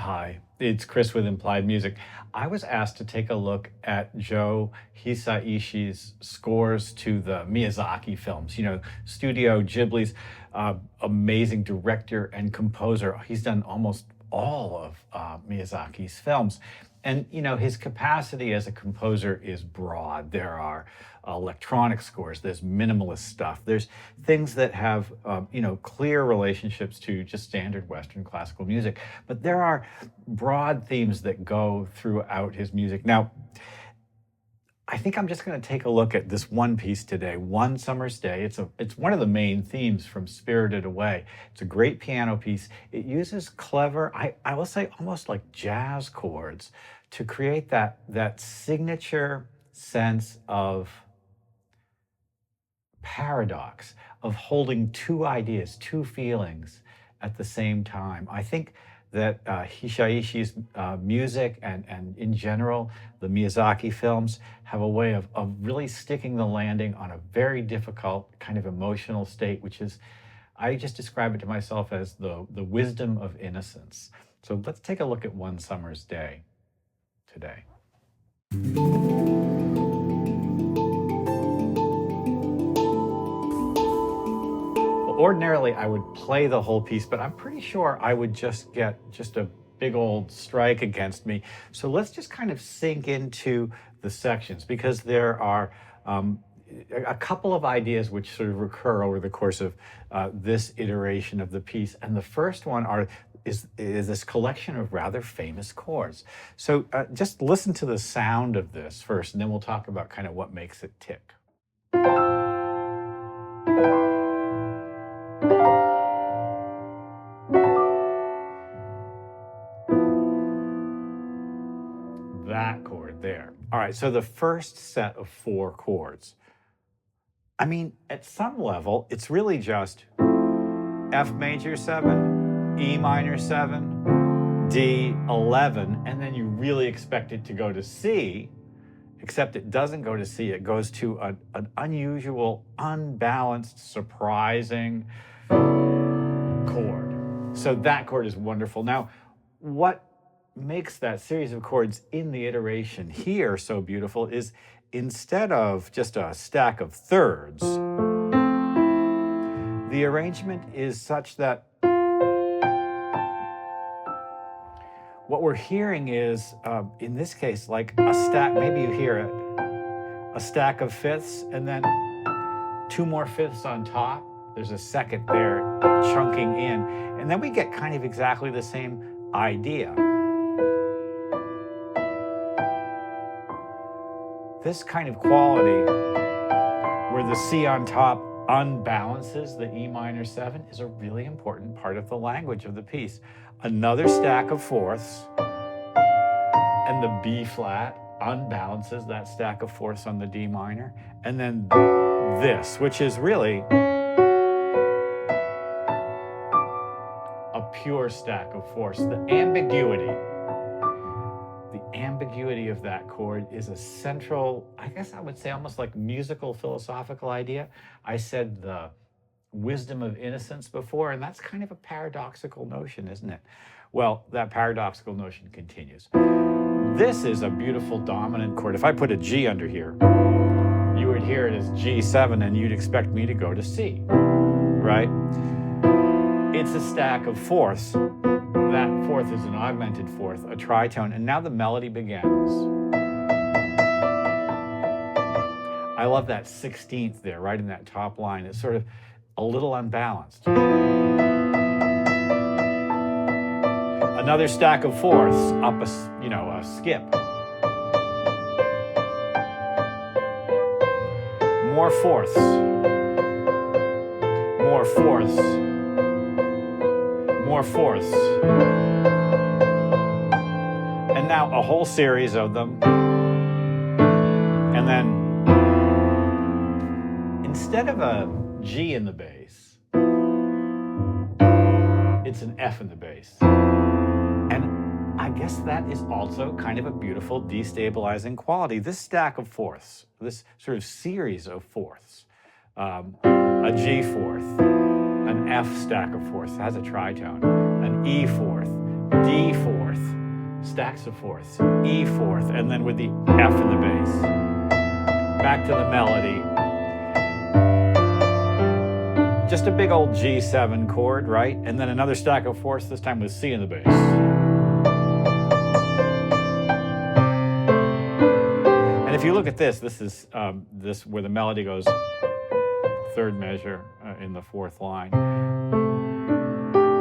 Hi, it's Chris with Implied Music. I was asked to take a look at Joe Hisaishi's scores to the Miyazaki films. Studio Ghibli's amazing director and composer. He's done almost all of Miyazaki's films. And, his capacity as a composer is broad. There are electronic scores, there's minimalist stuff, there's things that have, clear relationships to just standard Western classical music. But there are broad themes that go throughout his music. Now, I think I'm just going to take a look at this one piece today, One Summer's Day. It's one of the main themes from Spirited Away. It's a great piano piece. It uses clever, I will say almost like jazz chords to create that signature sense of paradox, of holding two ideas, two feelings at the same time. I think that Hisaishi's music and in general, the Miyazaki films have a way of really sticking the landing on a very difficult kind of emotional state, which is, I just describe it to myself as the wisdom of innocence. So let's take a look at One Summer's Day today. Ordinarily, I would play the whole piece, but I'm pretty sure I would just get a big old strike against me. So let's just kind of sink into the sections, because there are a couple of ideas which sort of recur over the course of this iteration of the piece. And the first one is this collection of rather famous chords. So just listen to the sound of this first, and then we'll talk about kind of what makes it tick. That chord there. All right, so the first set of 4 chords. I mean, at some level, it's really just F major 7, E minor 7, D 11, and then you really expect it to go to C, except it doesn't go to C. It goes to an unusual, unbalanced, surprising chord. So that chord is wonderful. Now, what makes that series of chords in the iteration here so beautiful is, instead of just a stack of thirds, the arrangement is such that what we're hearing is, in this case, like a stack, maybe you hear it, a stack of fifths, and then 2 more fifths on top. There's a second there chunking in, and then we get kind of exactly the same idea. This kind of quality, where the C on top unbalances the E minor 7, is a really important part of the language of the piece. Another stack of fourths, and the B flat unbalances that stack of fourths on the D minor, and then this, which is really a pure stack of fourths. The ambiguity of that chord is a central, I guess I would say almost like musical philosophical idea. I said the wisdom of innocence before, and that's kind of a paradoxical notion, isn't it? Well, that paradoxical notion continues. This is a beautiful dominant chord. If I put a G under here, you would hear it as G7, and you'd expect me to go to C, right? It's a stack of fourths. That fourth is an augmented fourth, a tritone, and now the melody begins. I love that 16th there, right in that top line. It's sort of a little unbalanced. Another stack of fourths, up a skip. More fourths. More fourths. More fourths. And now a whole series of them. And then, instead of a G in the bass, it's an F in the bass. And I guess that is also kind of a beautiful destabilizing quality. This stack of fourths, this sort of series of fourths, a G fourth, an F stack of fourths has a tritone, an E fourth, D fourth, stacks of fourths, E fourth, and then with the F in the bass. Back to the melody. Just a big old G7 chord, right? And then another stack of fourths, this time with C in the bass. And if you look at this, this is this where the melody goes third measure in the fourth line.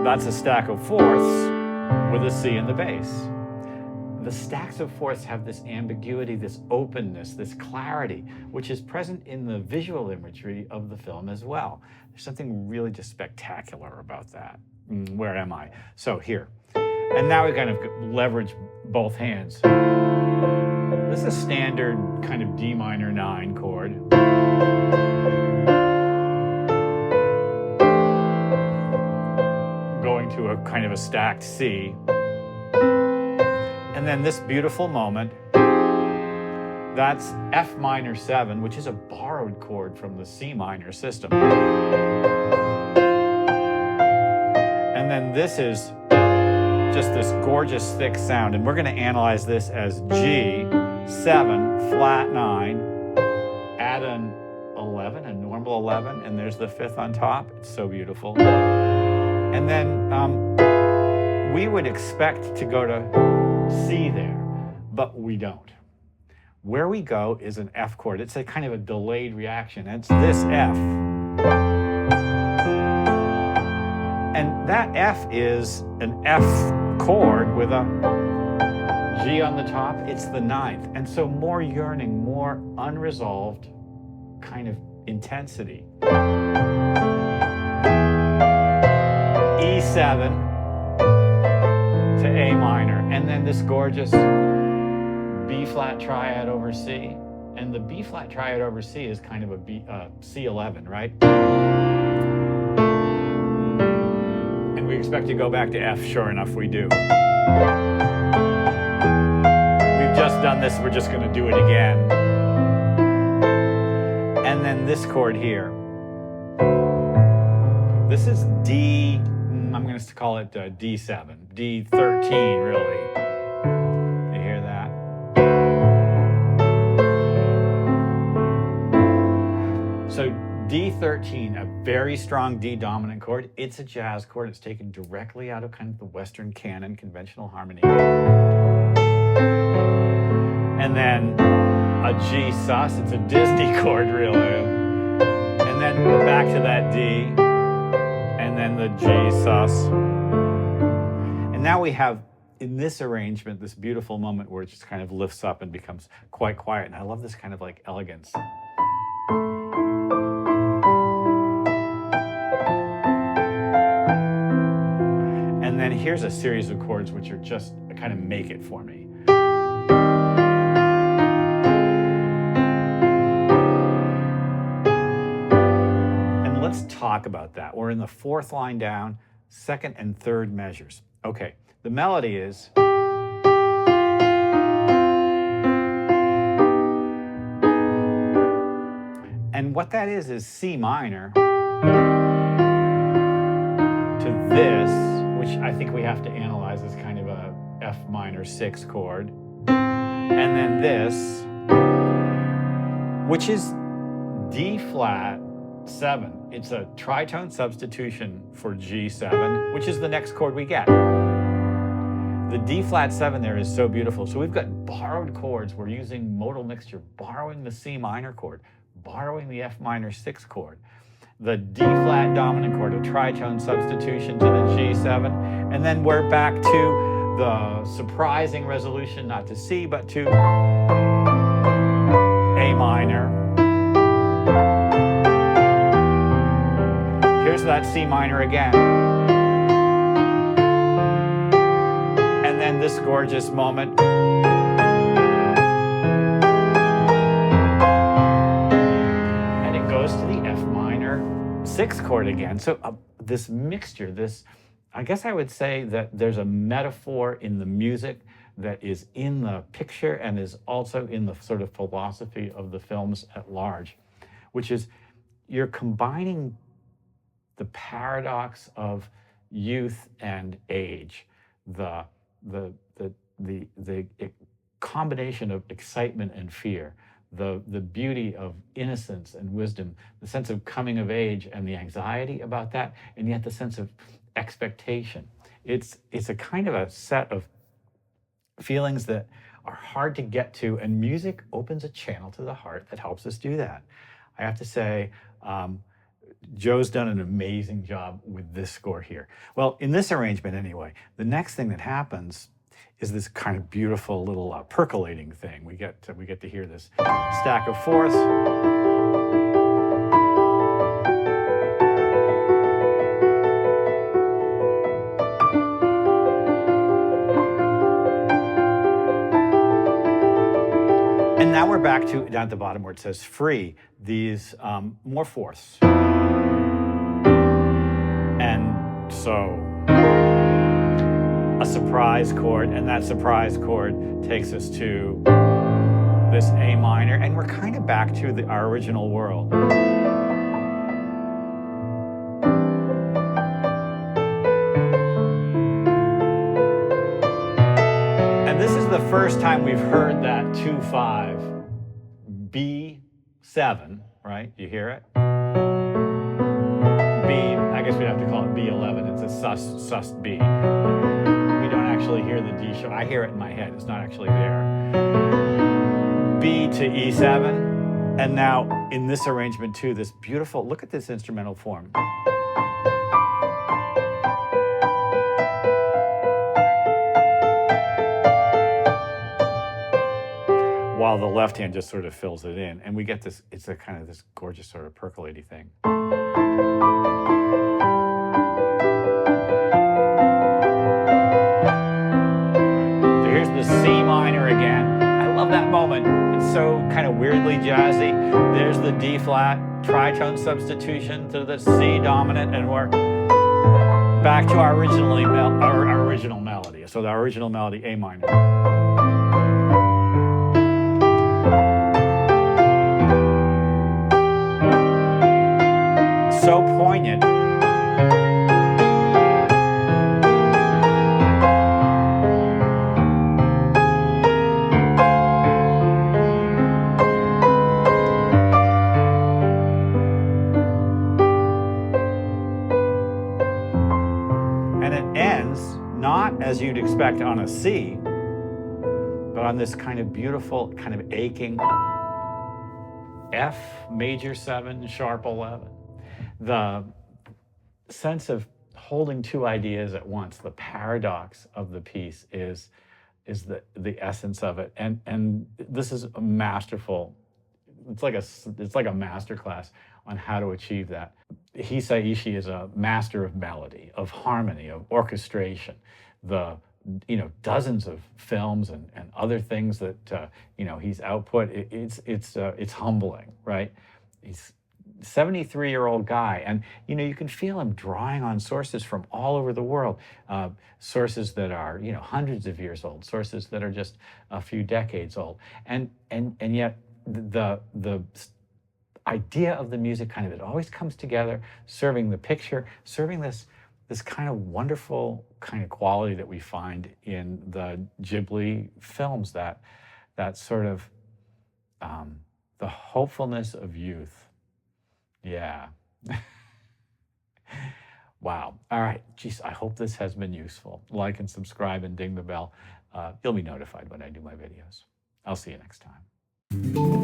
That's a stack of fourths with a C in the bass. The stacks of fourths have this ambiguity, this openness, this clarity, which is present in the visual imagery of the film as well. There's something really just spectacular about that. Where am I? So here. And now we kind of leverage both hands. This is a standard kind of D minor 9 chord. Going to a kind of a stacked C. And then this beautiful moment, that's F minor 7, which is a borrowed chord from the C minor system. And then this is just this gorgeous thick sound, and we're going to analyze this as G7, flat 9, add an 11, a normal 11, and there's the fifth on top. It's so beautiful. And then we would expect to go to C there, but we don't. Where we go is an F chord. It's a kind of a delayed reaction. It's this F. And that F is an F chord with a G on the top. It's the ninth. And so more yearning, more unresolved kind of intensity. E7 to A minor, and then this gorgeous B flat triad over C, and the B flat triad over C is kind of a C11, right? And we expect to go back to F. Sure enough, we do. We've just done this, we're just going to do it again. And then this chord here. This is D. I'm going to call it D7, D13 really. You hear that? So D13, a very strong D dominant chord. It's a jazz chord. It's taken directly out of kind of the Western canon, conventional harmony. And then a G sus. It's a Disney chord really. And then we're back to that D. And then the G sus. And now we have, in this arrangement, this beautiful moment where it just kind of lifts up and becomes quite quiet. And I love this kind of like elegance. And then here's a series of chords which are just kind of make it for me. Let's talk about that. We're in the fourth line down, second and third measures. Okay, the melody is. And what that is C minor to this, which I think we have to analyze as kind of a F minor 6 chord. And then this, which is D flat 7. It's a tritone substitution for G7, which is the next chord we get. The D flat 7 there is so beautiful. So we've got borrowed chords. We're using modal mixture, borrowing the C minor chord, borrowing the F minor 6 chord, the D flat dominant chord, a tritone substitution to the G7, and then we're back to the surprising resolution, not to C, but to A minor. Here's that C minor again. And then this gorgeous moment. And it goes to the F minor 6 chord again. So this mixture, I guess I would say that there's a metaphor in the music that is in the picture and is also in the sort of philosophy of the films at large, which is you're combining the paradox of youth and age, the the combination of excitement and fear, the beauty of innocence and wisdom, the sense of coming of age and the anxiety about that, and yet the sense of expectation. It's a kind of a set of feelings that are hard to get to, and music opens a channel to the heart that helps us do that. I have to say, Joe's done an amazing job with this score here. Well, in this arrangement anyway, the next thing that happens is this kind of beautiful little percolating thing. We get to hear this stack of fourths. And now we're back to down at the bottom where it says free, these more fourths. And so a surprise chord, and that surprise chord takes us to this A minor, and we're kind of back to our original world. And this is the first time we've heard that 2/5 B7, right? You hear it? B, I guess we'd have to call it B11. It's a sus B. We don't actually hear the D sharp. I hear it in my head. It's not actually there. B to E7. And now in this arrangement too, this beautiful, look at this instrumental form. While the left hand just sort of fills it in. And we get this, it's a kind of this gorgeous sort of percolating thing. So here's the C minor again. I love that moment. It's so kind of weirdly jazzy. There's the D flat, tritone substitution to the C dominant, and we're back to our original melody. So the original melody, A minor. So poignant. And it ends not as you'd expect on a C, but on this kind of beautiful, kind of aching F major 7, sharp 11. The sense of holding two ideas at once, the paradox of the piece is the essence of it. And this is a masterful, it's like a masterclass on how to achieve that. Hisaishi is a master of melody, of harmony, of orchestration. The dozens of films and other things that he's output. It's humbling, right? He's 73-year-old guy, and you can feel him drawing on sources from all over the world, sources that are hundreds of years old, sources that are just a few decades old, and yet the idea of the music it always comes together, serving the picture, serving this kind of wonderful kind of quality that we find in the Ghibli films, that sort of the hopefulness of youth. Yeah. Wow. All right. Geez, I hope this has been useful. Like and subscribe and ding the bell. You'll be notified when I do my videos. I'll see you next time.